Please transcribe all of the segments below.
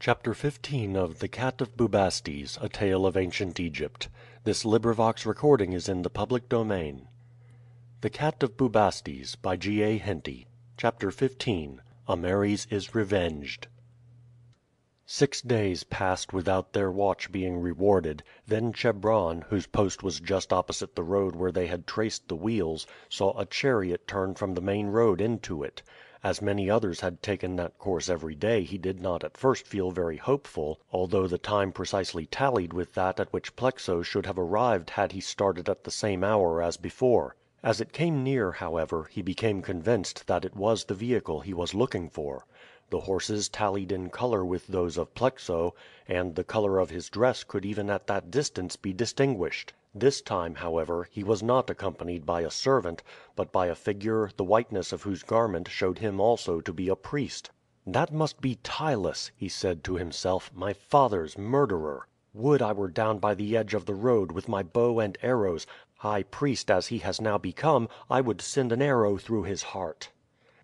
Chapter 15 of The Cat of Bubastes, A Tale of Ancient Egypt. This recording is in the public domain. The Cat of Bubastes by G. A. Henty. Chapter 15. Ameres is Revenged. 6 days passed without their watch being rewarded. Then Chebron, whose post was just opposite the road where they had traced the wheels, saw a chariot turn from the main road into it. As many others had taken that course every day, he did not at first feel very hopeful, although the time precisely tallied with that at which Plexo should have arrived had he started at the same hour as before. As it came near, however, he became convinced that it was the vehicle he was looking for. The horses tallied in color with those of Plexo, and the color of his dress could even at that distance be distinguished. This time, however, he was not accompanied by a servant, but by a figure the whiteness of whose garment showed him also to be a priest. "That must be Ptylus," he said to himself, "my father's murderer. Would I were down by the edge of the road with my bow and arrows. High priest as he has now become, I would send an arrow through his heart."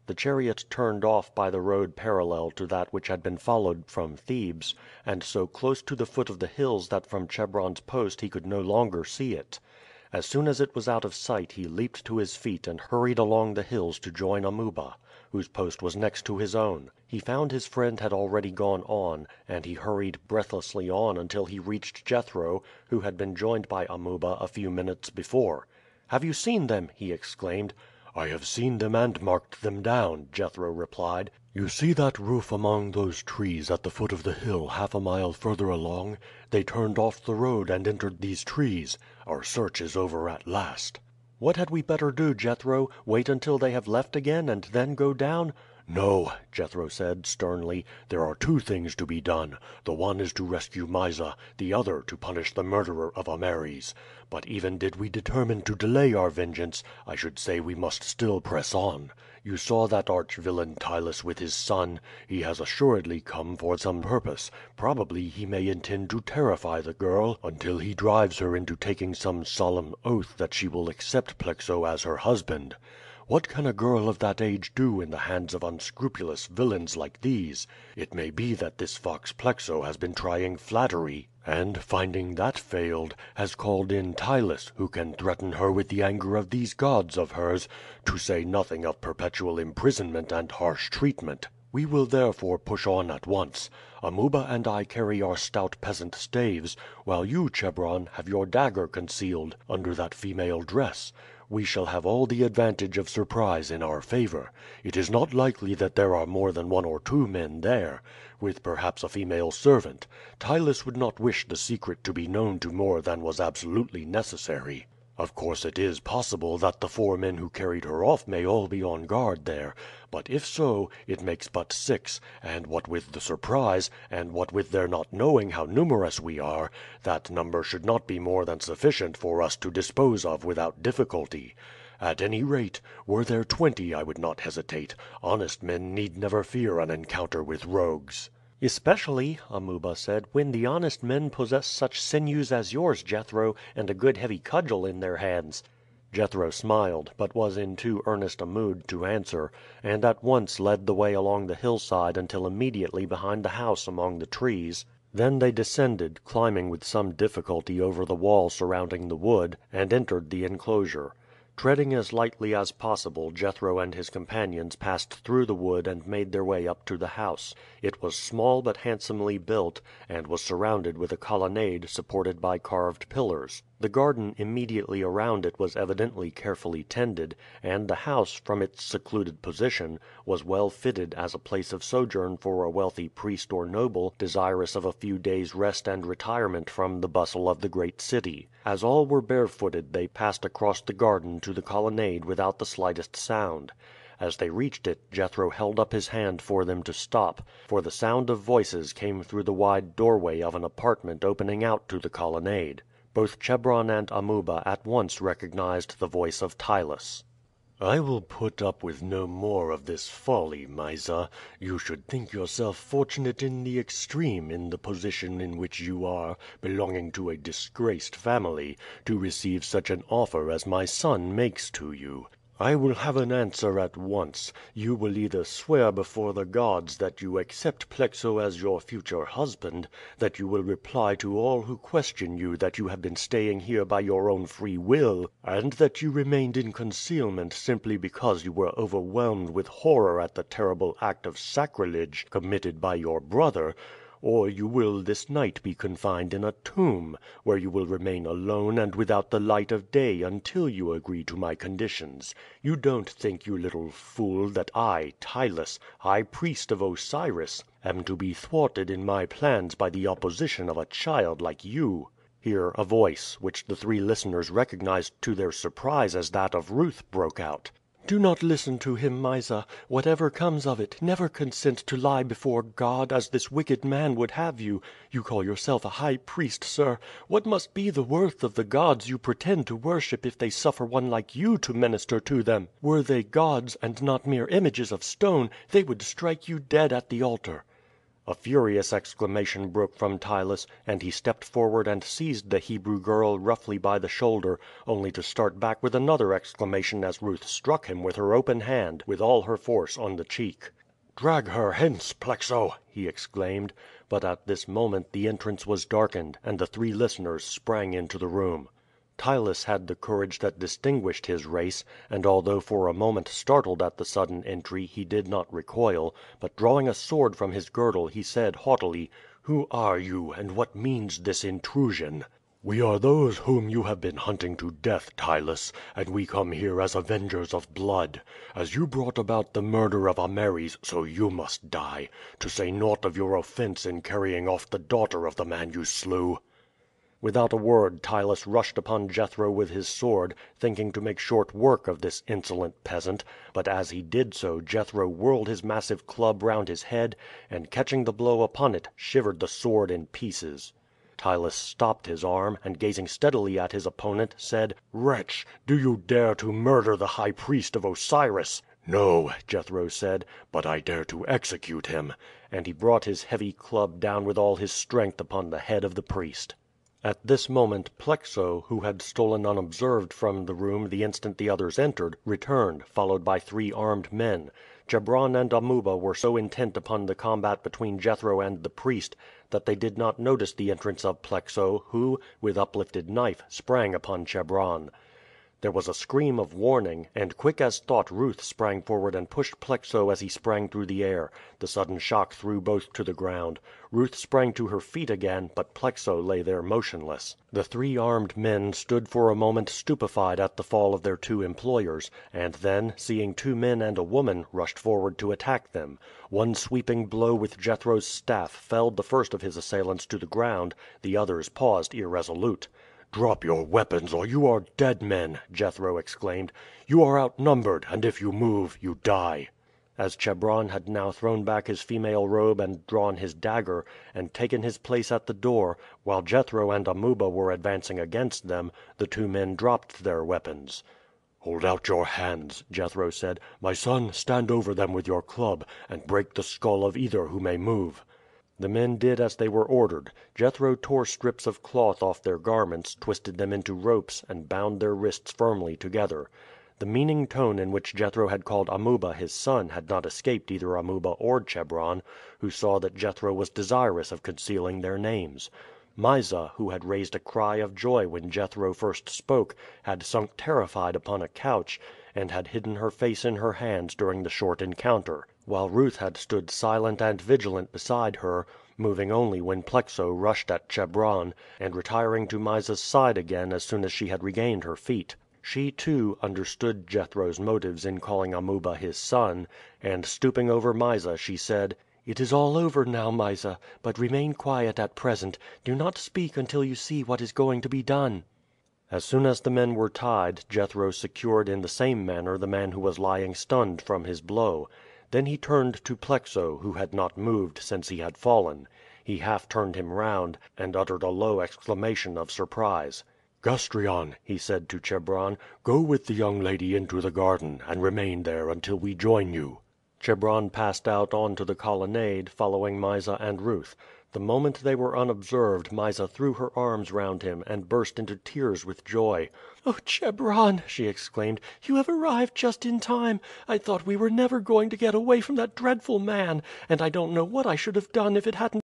The chariot turned off by the road parallel to that which had been followed from Thebes, and so close to the foot of the hills that from Chebron's post he could no longer see it. As soon as it was out of sight he leaped to his feet and hurried along the hills to join Amuba, whose post was next to his own. He found his friend had already gone on, and he hurried breathlessly on until he reached Jethro, who had been joined by Amuba a few minutes before. "Have you seen them?" he exclaimed. "I have seen them and marked them down," Jethro replied. "You see that roof among those trees at the foot of the hill half a mile further along? They turned off the road and entered these trees. Our search is over at last." "What had we better do, Jethro? Wait until they have left again and then go down?" "No," Jethro said sternly. "There are two things to be done. The one is to rescue Mysa, the other to punish the murderer of Ameres. But even did we determine to delay our vengeance, I should say we must still press on. You saw that arch villain Ptylus with his son. He has assuredly come for some purpose. Probably he may intend to terrify the girl until he drives her into taking some solemn oath that she will accept Plexo as her husband. What can a girl of that age do in the hands of unscrupulous villains like these? It may be that this fox Plexo has been trying flattery, and, finding that failed, has called in Ptylus, who can threaten her with the anger of these gods of hers, to say nothing of perpetual imprisonment and harsh treatment. We will therefore push on at once. Amuba and I carry our stout peasant staves, while you, Chebron, have your dagger concealed under that female dress. We shall have all the advantage of surprise in our favor. It is not likely that there are more than 1 or 2 men there, with perhaps a female servant. Ptylus would not wish the secret to be known to more than was absolutely necessary. Of course it is possible that the 4 men who carried her off may all be on guard there, but if so, it makes but 6, and what with the surprise, and what with their not knowing how numerous we are, that number should not be more than sufficient for us to dispose of without difficulty. At any rate, were there 20 I would not hesitate. Honest men need never fear an encounter with rogues." "Especially," Amuba said, "when the honest men possess such sinews as yours, Jethro, and a good heavy cudgel in their hands." Jethro smiled, but was in too earnest a mood to answer, and at once led the way along the hillside until immediately behind the house among the trees. Then they descended, climbing with some difficulty over the wall surrounding the wood, and entered the enclosure. Treading as lightly as possible, Jethro and his companions passed through the wood and made their way up to the house. It was small but handsomely built, and was surrounded with a colonnade supported by carved pillars. The garden immediately around it was evidently carefully tended, and the house, from its secluded position, was well fitted as a place of sojourn for a wealthy priest or noble desirous of a few days' rest and retirement from the bustle of the great city. As all were barefooted they passed across the garden to the colonnade without the slightest sound. As they reached it Jethro held up his hand for them to stop, for the sound of voices came through the wide doorway of an apartment opening out to the colonnade. Both Chebron and Amuba at once recognized the voice of Ptylus. "I will put up with no more of this folly, Mysa. You should think yourself fortunate in the extreme in the position in which you are, belonging to a disgraced family, to receive such an offer as my son makes to you. "I will have an answer at once. You will either swear before the gods that you accept Plexo as your future husband, that you will reply to all who question you that you have been staying here by your own free will, and that you remained in concealment simply because you were overwhelmed with horror at the terrible act of sacrilege committed by your brother, or you will this night be confined in a tomb, where you will remain alone and without the light of day until you agree to my conditions. You don't think, you little fool, that I, Ptylus, high priest of Osiris, am to be thwarted in my plans by the opposition of a child like you." Here a voice, which the three listeners recognized to their surprise as that of Ruth, broke out. "Do not listen to him, Mysa. Whatever comes of it, never consent to lie before God as this wicked man would have you. You call yourself a high priest, sir. What must be the worth of the gods you pretend to worship if they suffer one like you to minister to them? Were they gods, and not mere images of stone, they would strike you dead at the altar." A furious exclamation broke from Ptylus, and he stepped forward and seized the Hebrew girl roughly by the shoulder, only to start back with another exclamation as Ruth struck him with her open hand with all her force on the cheek. "Drag her hence, Plexo!" he exclaimed, but at this moment the entrance was darkened, and the three listeners sprang into the room. Ptylus had the courage that distinguished his race, and although for a moment startled at the sudden entry he did not recoil, but drawing a sword from his girdle he said haughtily: "Who are you, and what means this intrusion?" "We are those whom you have been hunting to death, Ptylus, and we come here as avengers of blood. As you brought about the murder of Ameres, so you must die, to say naught of your offense in carrying off the daughter of the man you slew." Without a word Ptylus rushed upon Jethro with his sword, thinking to make short work of this insolent peasant, but as he did so Jethro whirled his massive club round his head, and catching the blow upon it, shivered the sword in pieces. Ptylus stopped his arm, and gazing steadily at his opponent, said: "Wretch, do you dare to murder the high priest of Osiris?" "No," Jethro said, "but I dare to execute him," and he brought his heavy club down with all his strength upon the head of the priest. At this moment Plexo, who had stolen unobserved from the room the instant the others entered, returned, followed by three armed men. Chebron and Amuba were so intent upon the combat between Jethro and the priest that they did not notice the entrance of Plexo, who, with uplifted knife, sprang upon Chebron. There was a scream of warning, and quick as thought Ruth sprang forward and pushed Plexo as he sprang through the air. The sudden shock threw both to the ground. Ruth sprang to her feet again, but Plexo lay there motionless. The three armed men stood for a moment stupefied at the fall of their two employers, and then, seeing two men and a woman, rushed forward to attack them. One sweeping blow with Jethro's staff felled the first of his assailants to the ground, the others paused irresolute. "Drop your weapons or you are dead men," Jethro exclaimed. "You are outnumbered, and if you move, you die." As Chebron had now thrown back his female robe and drawn his dagger, and taken his place at the door, while Jethro and Amuba were advancing against them, the two men dropped their weapons. "Hold out your hands," Jethro said. "My son, stand over them with your club, and break the skull of either who may move." The men did as they were ordered. Jethro tore strips of cloth off their garments, twisted them into ropes, and bound their wrists firmly together. The meaning tone in which Jethro had called Amuba his son had not escaped either Amuba or Chebron, who saw that Jethro was desirous of concealing their names. Mysa, who had raised a cry of joy when Jethro first spoke, had sunk terrified upon a couch, and had hidden her face in her hands during the short encounter, while Ruth had stood silent and vigilant beside her, moving only when Plexo rushed at Chebron, and retiring to Mysa's side again as soon as she had regained her feet. She, too, understood Jethro's motives in calling Amuba his son, and stooping over Mysa she said: "It is all over now, Mysa, but remain quiet at present. Do not speak until you see what is going to be done." As soon as the men were tied, Jethro secured in the same manner the man who was lying stunned from his blow. Then he turned to Plexo, who had not moved since he had fallen. He half turned him round, and uttered a low exclamation of surprise. "Gastrion," he said to Chebron, "go with the young lady into the garden, and remain there until we join you." Chebron passed out on to the colonnade, following Mysa and Ruth. The moment they were unobserved Mysa threw her arms round him, and burst into tears with joy. "Oh, Chebron!" she exclaimed, "you have arrived just in time. I thought we were never going to get away from that dreadful man, and I don't know what I should have done if it hadn't